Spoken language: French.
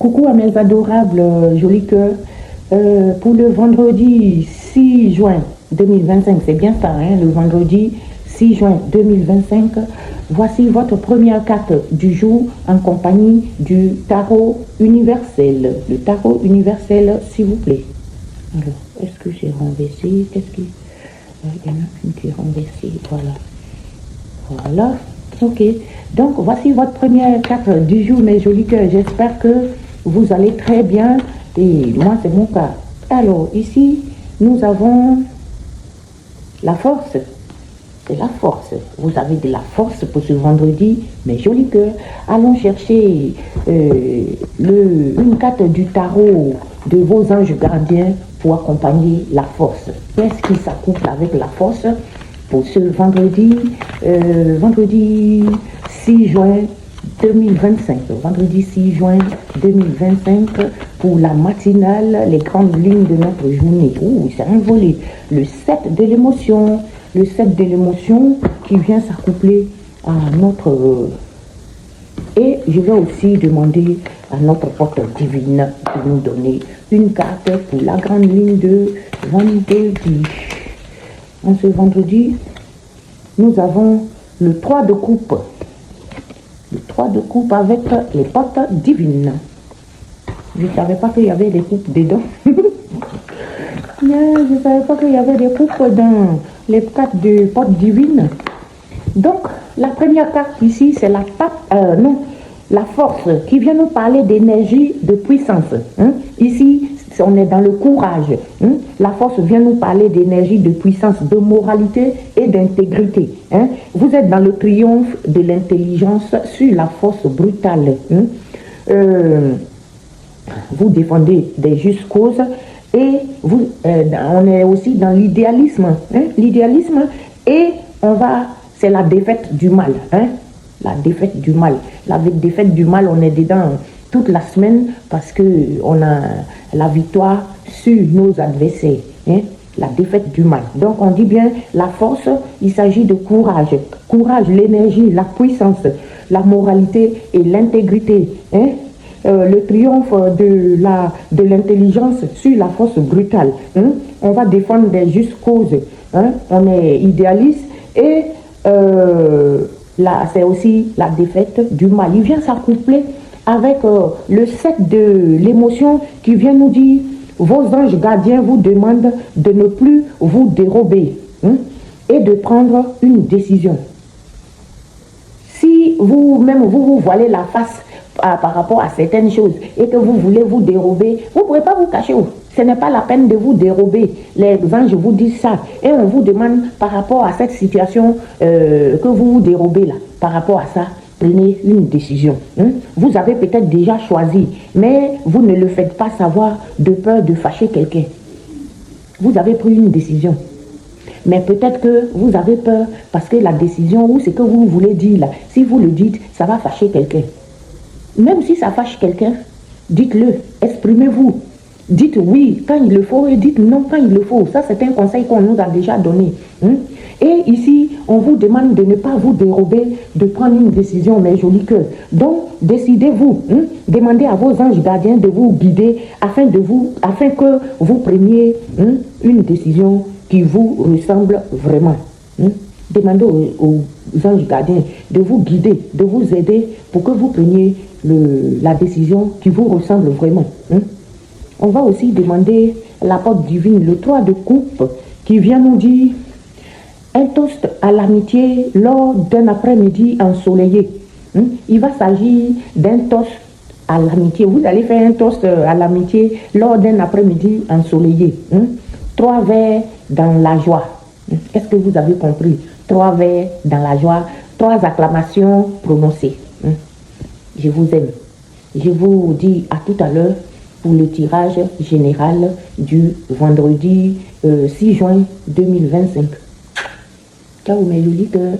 Coucou à mes adorables jolis cœurs. Pour le vendredi 6 juin 2025, c'est bien ça, hein, le vendredi 6 juin 2025, voici votre première carte du jour en compagnie du tarot universel. Le tarot universel, s'il vous plaît. Alors, est-ce que j'ai renversé? Qu'est-ce qui... Il y en a une qui est renversée, voilà. Voilà, ok. Donc, voici votre première carte du jour, mes jolis cœurs. J'espère que vous allez très bien. Et moi, c'est mon cas. Alors, ici, nous avons la force. C'est la force. Vous avez de la force pour ce vendredi, mes jolis cœurs. Allons chercher une carte du tarot de vos anges gardiens pour accompagner la force. Qu'est-ce qui s'accouple avec la force pour ce vendredi, vendredi 6 juin 2025. Vendredi 6 juin 2025 pour la matinale, les grandes lignes de notre journée. Ouh, c'est envolé. Le 7 de l'émotion. Le 7 de l'émotion qui vient s'accoupler à notre... Et je vais aussi demander à notre porte divine de nous donner une carte pour la grande ligne de vendredi. En ce vendredi, nous avons le 3 de coupe. Le 3 de coupe avec les portes divines. Je ne savais pas qu'il y avait des coupes dedans. Je ne savais pas qu'il y avait des coupes dans les cartes de portes divines. Donc, la première carte ici, c'est la force qui vient nous parler d'énergie, de puissance. Hein? Ici, on est dans le courage. Hein? La force vient nous parler d'énergie, de puissance, de moralité et d'intégrité. Hein? Vous êtes dans le triomphe de l'intelligence sur la force brutale. Hein? Vous défendez des justes causes et on est aussi dans l'idéalisme. Hein? L'idéalisme et c'est la défaite du mal. Hein? La défaite du mal. La défaite du mal, on est dedans toute la semaine parce qu'on a la victoire sur nos adversaires. Hein? La défaite du mal. Donc on dit bien la force, il s'agit de courage. Courage, l'énergie, la puissance, la moralité et l'intégrité. Hein? Le triomphe de l'intelligence sur la force brutale. Hein? On va défendre des justes causes. Hein? On est idéaliste et là, c'est aussi la défaite du mal. Il vient s'accoupler avec le 7 de l'émotion qui vient nous dire vos anges gardiens vous demandent de ne plus vous dérober, hein, et de prendre une décision. Si vous-même vous voilez la face par rapport à certaines choses et que vous voulez vous dérober, vous ne pouvez pas vous cacher. Ce n'est pas la peine de vous dérober. Les anges vous disent ça. Et on vous demande par rapport à cette situation que vous vous dérobez là. Par rapport à ça, prenez une décision. Hein? Vous avez peut-être déjà choisi, mais vous ne le faites pas savoir de peur de fâcher quelqu'un. Vous avez pris une décision. Mais peut-être que vous avez peur parce que la décision ou ce que vous voulez dire là, si vous le dites, ça va fâcher quelqu'un. Même si ça fâche quelqu'un, dites-le, exprimez-vous. Dites oui quand il le faut et dites non quand il le faut. Ça, c'est un conseil qu'on nous a déjà donné. Hein? Et ici, on vous demande de ne pas vous dérober, de prendre une décision, mes jolis cœurs. Donc, décidez-vous. Hein? Demandez à vos anges gardiens de vous guider afin que vous preniez, hein, une décision qui vous ressemble vraiment. Hein? Demandez aux anges gardiens de vous guider, de vous aider pour que vous preniez la décision qui vous ressemble vraiment. Hein? On va aussi demander la porte divine, le 3 de coupe, qui vient nous dire un toast à l'amitié lors d'un après-midi ensoleillé. Hein? Il va s'agir d'un toast à l'amitié. Vous allez faire un toast à l'amitié lors d'un après-midi ensoleillé. Hein? 3 verres dans la joie. Hein? Qu'est-ce que vous avez compris? 3 verres dans la joie, 3 acclamations prononcées. Hein? Je vous aime. Je vous dis à tout à l'heure pour le tirage général du vendredi 6 juin 2025. Ciao mes jolis cœurs.